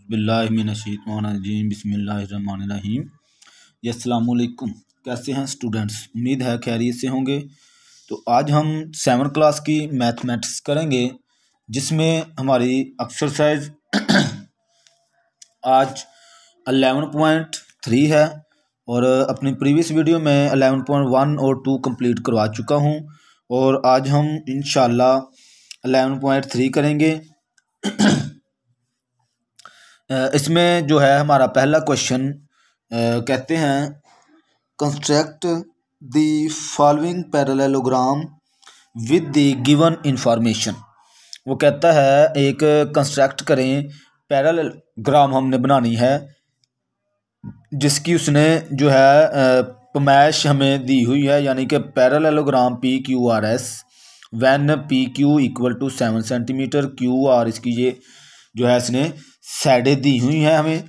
बिस्मिल्लाहिर्रहमानिर्रहीम बिस्मिल्लाहिर्रहमानिर्रहीम। जी अस्सलाम वालेकुम। कैसे हैं स्टूडेंट्स? उम्मीद है खैरियत से होंगे। तो आज हम 7th क्लास की मैथमेटिक्स करेंगे, जिसमें हमारी एक्सरसाइज आज 11.3 है और अपनी प्रीवियस वीडियो में 11.1 और 2 कंप्लीट करवा चुका हूं और आज हम इंशाल्लाह 11.3 करेंगे। इसमें जो है हमारा पहला क्वेश्चन कहते हैं construct the following parallelogram with the given information. वो कहता है एक कंस्ट्रक्ट करें, पैरेललोग्राम हमने बनानी है जिसकी उसने जो है पैमाइश हमें दी हुई है, यानी कि parallelogram P Q R S when P Q equal to 7 centimetre, Q R इसकी ये जो है इसने साइडें दी हुई हैं हमें।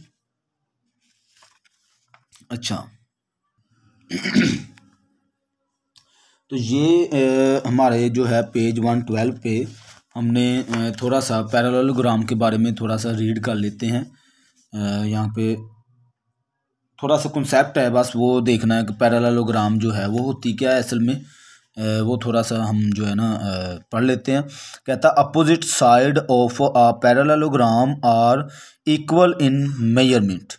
अच्छा तो ये हमारे जो है पेज 112 पे हमने थोड़ा सा पैरेललोग्राम के बारे में थोड़ा सा रीड कर लेते हैं। यहाँ पे थोड़ा सा कॉन्सेप्ट है, बस वो देखना है कि पैरेललोग्राम जो है वो होती क्या है असल में। वो थोड़ा सा हम जो है ना पढ़ लेते हैं। कहता opposite side of a parallelogram are equal in measurement.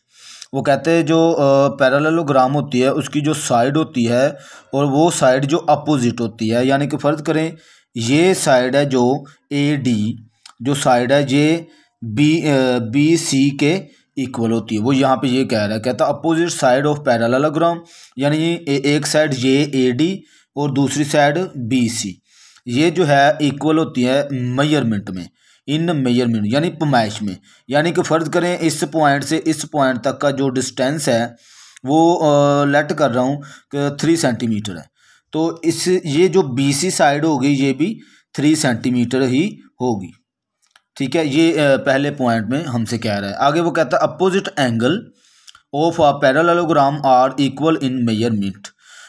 वो कहते हैं जो पैरेललोग्राम होती है उसकी जो साइड होती है और वो साइड जो अपोजिट होती है, यानी कि फ़र्ज़ करें ये साइड है जो ए डी, जो साइड है ये बी सी के इक्वल होती है। वो यहाँ पे ये कह रहा है, कहता अपोजिट साइड ऑफ पैरेललोग्राम, यानी एक साइड ये ए डी और दूसरी साइड बी सी, ये जो है इक्वल होती है मेजरमेंट में, इन मेजरमेंट यानी पैमाइश में। यानी कि फ़र्ज़ करें इस पॉइंट से इस पॉइंट तक का जो डिस्टेंस है वो लेट कर रहा हूँ कि 3 सेंटीमीटर है, तो इस ये जो बी सी साइड होगी ये भी 3 सेंटीमीटर ही होगी। ठीक है, ये पहले पॉइंट में हमसे कह रहा है। आगे वो कहता है opposite angle of a parallelogram are equal in measurement.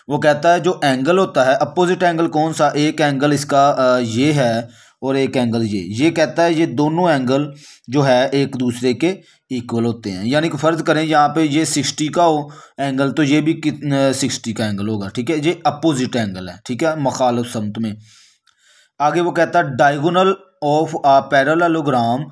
वो कहता है जो एंगल होता है, अपोजिट एंगल कौन सा, एक एंगल इसका ये है और एक एंगल ये कहता है ये दोनों एंगल जो है एक दूसरे के इक्वल होते हैं। यानी कि फ़र्ज़ करें यहाँ पे ये 60 का हो एंगल तो ये भी कितना 60 का एंगल होगा। ठीक है, ये अपोजिट एंगल है, ठीक है, मुखालिफ समत में। आगे वो कहता है diagonal of a parallelogram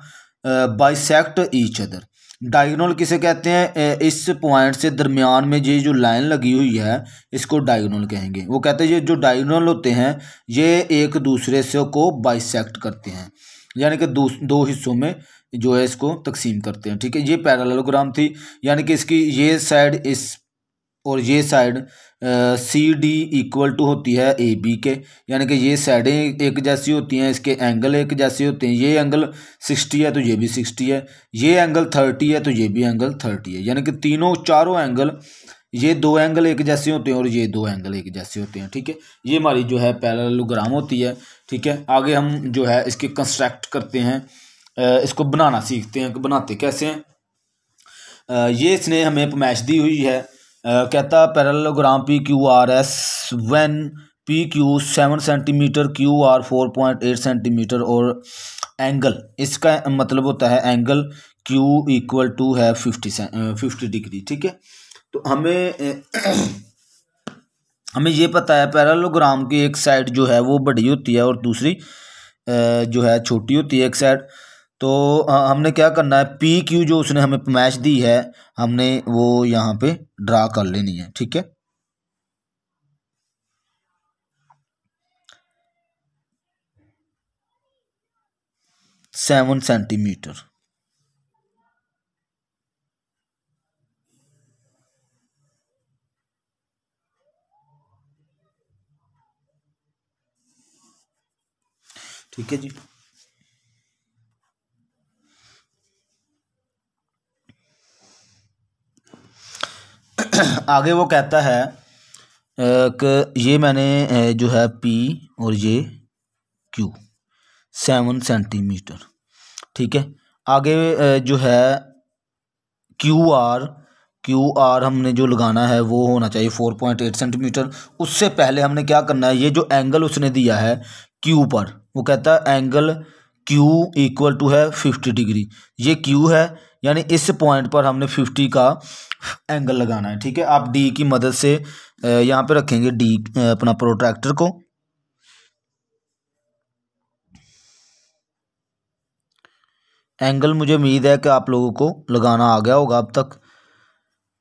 bisect each other. Diagonal किसे कहते हैं? इस पॉइंट से दरमियान में ये जो लाइन लगी हुई है इसको डायगोनल कहेंगे। वो कहते हैं ये जो डायगोनल होते हैं ये एक दूसरे से को बाइसेक्ट करते हैं, यानी कि दो हिस्सों में जो है इसको तकसीम करते हैं। ठीक है, ये पैरेललोग्राम थी, यानी कि इसकी ये साइड इस और ये side C D equal to होती है ए बी के, यानी कि ये साइडें एक जैसी होती हैं, इसके एंगल एक जैसे होते हैं। ये एंगल 60 है तो ये भी 60 है, ये एंगल 30 है तो ये भी एंगल 30 है, यानी कि चारों एंगल, ये दो एंगल एक जैसे होते हैं और ये दो एंगल एक जैसे होते हैं। ठीक है, ये हमारी जो है पैरेललोग्राम होती है। ठीक है, आगे हम जो है इसके कंस्ट्रक्ट करते हैं, इसको बनाना सीखते हैं कि बनाते कैसे हैं। ये इसने हमें पैमाइश दी हुई है। कहता parallelogram P Q R S when P Q 7 centimetre, Q are 4.8 centimetre और एंगल, इसका मतलब होता है एंगल क्यू इक्वल टू है 50 डिग्री। ठीक है, तो हमें ये पता है पैरेललोग्राम की एक साइड जो है वो बड़ी होती है और दूसरी जो है छोटी होती है एक साइड। तो हमने क्या करना है, पी क्यू जो उसने हमें पैमाइश दी है हमने वो यहाँ पे ड्रा कर लेनी है। ठीक है, सेवन सेंटीमीटर। ठीक है जी, आगे वो कहता है कि ये मैंने जो है पी और ये क्यू 7 सेंटीमीटर। ठीक है, आगे जो है क्यू आर हमने जो लगाना है वो होना चाहिए 4.8 सेंटीमीटर। उससे पहले हमने क्या करना है, ये जो एंगल उसने दिया है क्यू पर, वो कहता है एंगल क्यू इक्वल टू है 50 डिग्री। ये क्यू है, यानी इस पॉइंट पर हमने 50 का एंगल लगाना है। ठीक है, आप डी की मदद से यहाँ पे रखेंगे डी अपना प्रोट्रैक्टर को। एंगल मुझे उम्मीद है कि आप लोगों को लगाना आ गया होगा अब तक।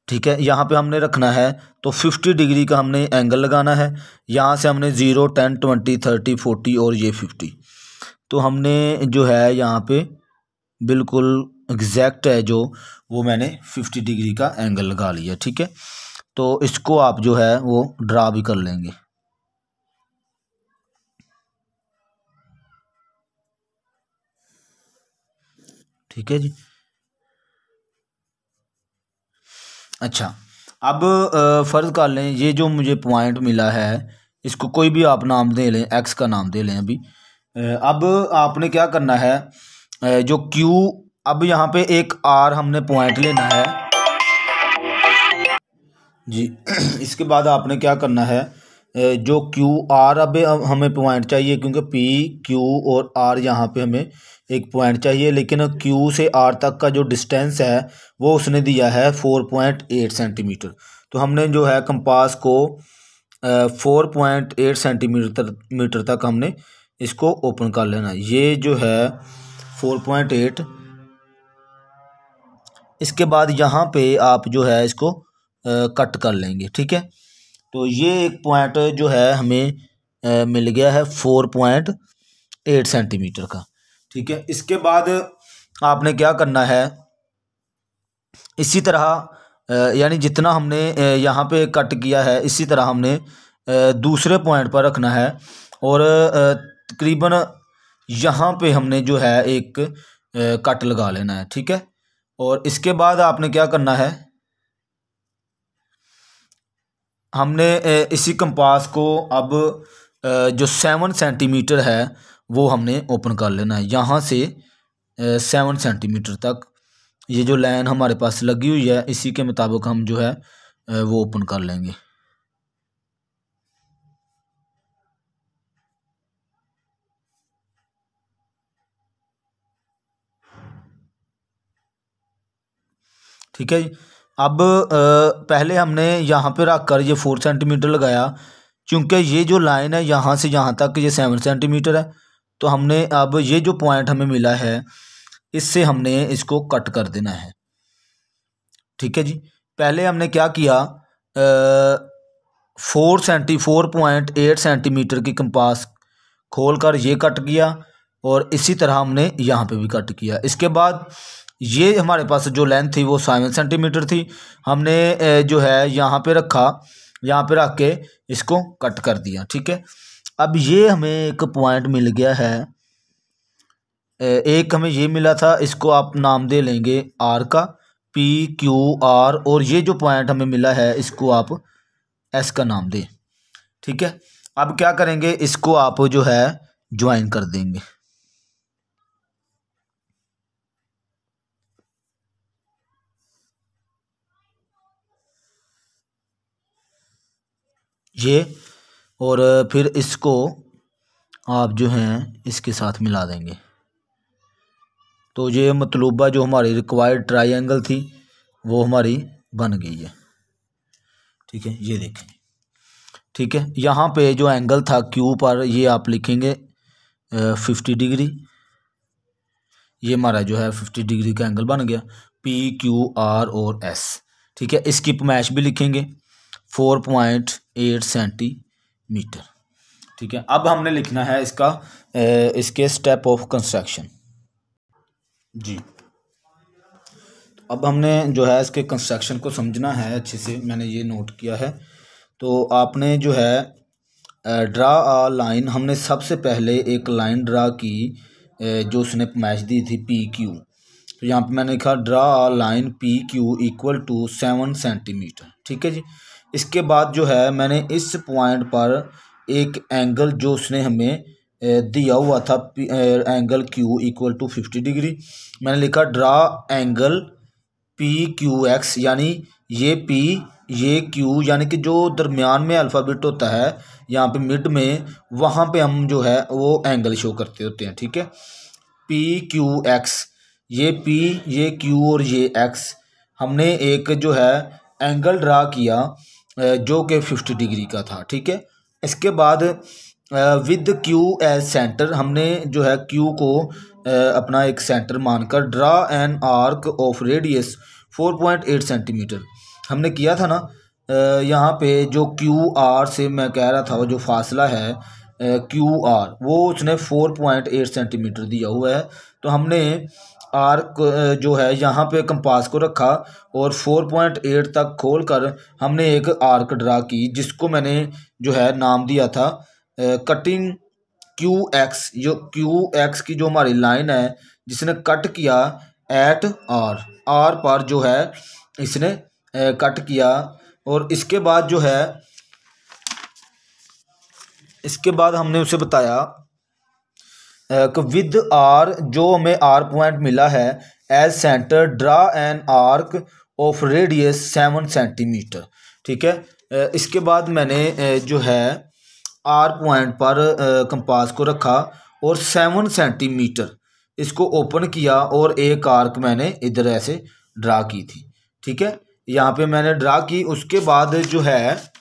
ठीक है, यहाँ पे हमने रखना है तो 50 डिग्री का हमने एंगल लगाना है। यहाँ से हमने 0, 10, 20, 30, 40 और ये 50, तो हमने जो है यहाँ पे बिल्कुल एग्जैक्ट है जो वो मैंने 50 डिग्री का एंगल लगा लिया। ठीक है, तो इसको आप जो है वो ड्रा भी कर लेंगे। ठीक है जी। अच्छा, अब फ़र्ज़ कर लें ये जो मुझे पॉइंट मिला है इसको कोई भी आप नाम दे लें, एक्स का नाम दे लें अभी। अब आपने क्या करना है, जो क्यू, अब यहाँ पे एक आर हमने पॉइंट लेना है जी। इसके बाद आपने क्या करना है, जो क्यू आर, अब हमें पॉइंट चाहिए क्योंकि पी क्यू और आर यहाँ पे हमें एक पॉइंट चाहिए, लेकिन क्यू से आर तक का जो डिस्टेंस है वो उसने दिया है 4.8 सेंटीमीटर। तो हमने जो है कंपास को 4.8 सेंटीमीटर तक हमने इसको ओपन कर लेना है। ये जो है 4.8, इसके बाद यहाँ पे आप जो है इसको कट कर लेंगे। ठीक है, तो ये एक पॉइंट जो है हमें मिल गया है 4.8 सेंटीमीटर का। ठीक है, इसके बाद आपने क्या करना है, इसी तरह यानी जितना हमने यहाँ पे कट किया है इसी तरह हमने दूसरे पॉइंट पर रखना है, और तकरीबन यहाँ पे हमने जो है एक कट लगा लेना है। ठीक है, और इसके बाद आपने क्या करना है, हमने इसी कंपास को अब जो 7 सेंटीमीटर है वो हमने ओपन कर लेना है। यहाँ से 7 सेंटीमीटर तक ये जो लाइन हमारे पास लगी हुई है इसी के मुताबिक हम जो है वो ओपन कर लेंगे। ठीक है जी। अब पहले हमने यहाँ पे रख कर ये 4 सेंटीमीटर लगाया, क्योंकि ये जो लाइन है यहाँ से यहाँ तक ये 7 सेंटीमीटर है, तो हमने अब ये जो पॉइंट हमें मिला है इससे हमने इसको कट कर देना है। ठीक है जी, पहले हमने क्या किया, 4.8 सेंटीमीटर की कंपास खोल कर ये कट किया, और इसी तरह हमने यहाँ पे भी कट किया। इसके बाद ये हमारे पास जो लेंथ थी वो 7 सेंटीमीटर थी, हमने जो है यहाँ पे रखा, यहाँ पे रख के इसको कट कर दिया। ठीक है, अब ये हमें एक पॉइंट मिल गया है, एक हमें ये मिला था, इसको आप नाम दे लेंगे आर का, पी क्यू आर, और ये जो पॉइंट हमें मिला है इसको आप एस का नाम दें। ठीक है, अब क्या करेंगे, इसको आप जो है ज्वाइन कर देंगे। ये, और फिर इसको आप जो हैं इसके साथ मिला देंगे, तो ये मतलूबा जो हमारी रिक्वायर्ड ट्रायंगल थी वो हमारी बन गई है। ठीक है, ये देखें। ठीक है, यहाँ पे जो एंगल था क्यू पर ये आप लिखेंगे 50 डिग्री, ये हमारा जो है 50 डिग्री का एंगल बन गया, पी क्यू आर और एस। ठीक है, इसकी पैमाइश भी लिखेंगे 4.8 सेंटीमीटर। ठीक है, अब हमने लिखना है इसका इसके स्टेप ऑफ कंस्ट्रक्शन जी। अब हमने जो है इसके कंस्ट्रक्शन को समझना है अच्छे से, मैंने ये नोट किया है। तो आपने जो है ड्रा आ लाइन, हमने सबसे पहले एक लाइन ड्रा की जो उसने पैमाइश दी थी पी क्यू, तो यहाँ पे मैंने लिखा draw a line P Q equal to 7 centimetre. ठीक है जी, इसके बाद जो है मैंने इस पॉइंट पर एक एंगल जो उसने हमें दिया हुआ था angle Q equal to 50 degree, मैंने लिखा draw angle P Q X, यानी ये पी ये क्यू, यानी कि जो दरमियान में अल्फ़ाबेट होता है यहाँ पे मिड में, वहाँ पे हम जो है वो एंगल शो करते होते हैं। ठीक है, पी क्यू एक्स ये P, ये Q और ये X हमने एक जो है एंगल ड्रा किया जो कि 50 डिग्री का था, ठीक है। इसके बाद विद Q एज सेंटर हमने जो है Q को अपना एक सेंटर मानकर draw an arc of radius 4.8 centimetre हमने किया था ना। यहाँ पे जो QR से मैं कह रहा था वो जो फासला है QR वो उसने 4.8 सेंटीमीटर दिया हुआ है। तो हमने आर्क जो है यहाँ पे कंपास को रखा और 4.8 तक खोलकर हमने एक आर्क ड्रा की, जिसको मैंने जो है नाम दिया था कटिंग QX। जो QX की जो हमारी लाइन है जिसने कट किया एट R पर जो है इसने कट किया। और इसके बाद जो है इसके बाद हमने उसे बताया कि विद R जो हमें R पॉइंट मिला है as centre draw an arc of radius 7 centimetre, ठीक है। इसके बाद मैंने जो है R पॉइंट पर कंपास को रखा और 7 सेंटीमीटर इसको ओपन किया और एक आर्क मैंने इधर ऐसे ड्रा की थी, ठीक है। यहाँ पे मैंने ड्रा की। उसके बाद जो है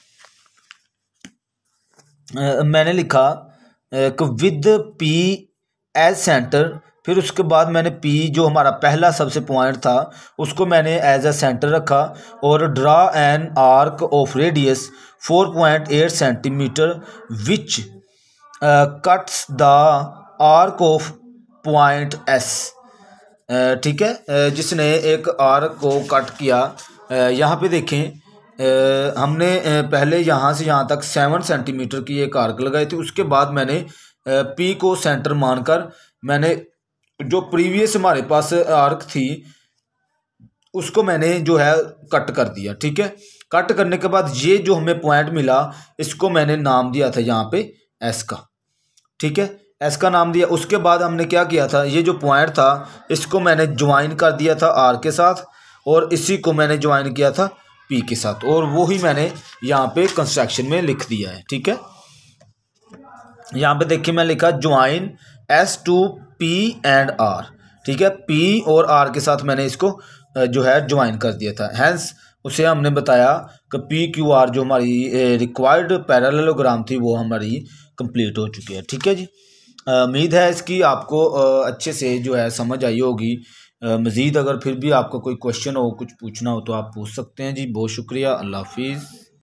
मैंने लिखा कि विद P एज सेंटर, फिर उसके बाद मैंने P जो हमारा पहला सबसे पॉइंट था उसको मैंने एज अ सेंटर रखा और draw an arc of radius 4.8 centimetre which cuts the arc of point S, ठीक है, जिसने एक आर्क को कट किया। यहाँ पे देखें हमने पहले यहाँ से यहाँ तक 7 सेंटीमीटर की एक आर्क लगाई थी। उसके बाद मैंने P को सेंटर मानकर मैंने जो प्रीवियस हमारे पास आर्क थी उसको मैंने जो है कट कर दिया, ठीक है। कट करने के बाद ये जो हमें पॉइंट मिला इसको मैंने नाम दिया था यहाँ पे S का, ठीक है, S का नाम दिया। उसके बाद हमने क्या किया था, ये जो पॉइंट था इसको मैंने ज्वाइन कर दिया था R के साथ और इसी को मैंने ज्वाइन किया था P के साथ और वो ही मैंने यहाँ पे कंस्ट्रक्शन में लिख दिया है, ठीक है। यहाँ पे देखिए मैं लिखा join S to P and R, ठीक है। P और R के साथ मैंने इसको जो है ज्वाइन कर दिया था। हैंस उसे हमने बताया कि PQR जो हमारी रिक्वायर्ड पैरेललोग्राम थी वो हमारी कंप्लीट हो चुकी है, ठीक है जी। उम्मीद है इसकी आपको अच्छे से जो है समझ आई होगी। मज़ीद अगर फिर भी आपका कोई क्वेश्चन हो, कुछ पूछना हो तो आप पूछ सकते हैं जी। बहुत शुक्रिया, अल्लाह हाफिज़।